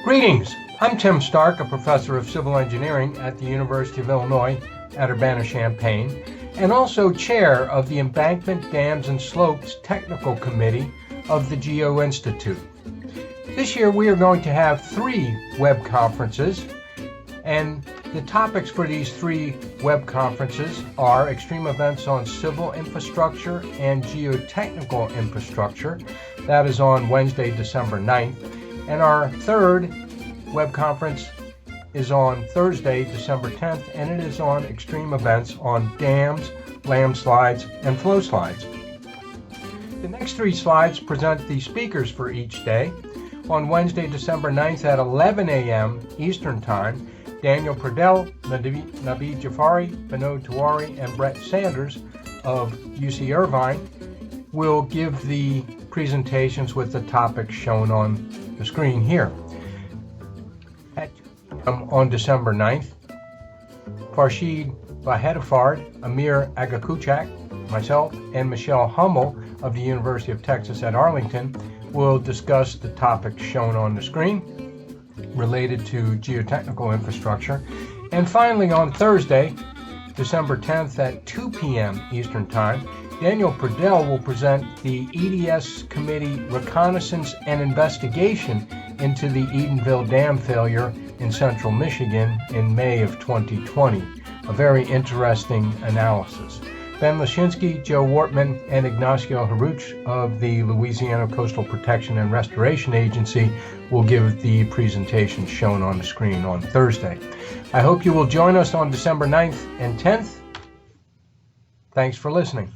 Greetings, I'm Tim Stark, a professor of civil engineering at the University of Illinois at Urbana-Champaign, and also chair of the Embankment, Dams, and Slopes Technical Committee of the Geo-Institute. This year we are going to have 3 web conferences, and the topics for these 3 web conferences are extreme events on civil infrastructure and geotechnical infrastructure. That is on Wednesday, December 9th. And our 3rd web conference is on Thursday, December 10th, and it is on extreme events on dams, landslides, and flow slides. The next 3 slides present the speakers for each day. On Wednesday, December 9th at 11 a.m. Eastern Time, Daniel Pradell, Nabi Jafari, Vinod Tiwari, and Brett Sanders of UC Irvine will give the presentations with the topics shown on the screen here. At 2 p.m. on December 9th, Farshid Vahedafard, Amir Agakuchak, myself, and Michelle Hummel of the University of Texas at Arlington will discuss the topics shown on the screen related to geotechnical infrastructure. And finally, on Thursday, December 10th at 2 p.m. Eastern Time, Daniel Pradell will present the EDS Committee Reconnaissance and Investigation into the Edenville Dam failure in central Michigan in May of 2020. A very interesting analysis. Ben Lashinsky, Joe Wortman, and Ignacio Haruch of the Louisiana Coastal Protection and Restoration Agency will give the presentation shown on the screen on Thursday. I hope you will join us on December 9th and 10th. Thanks for listening.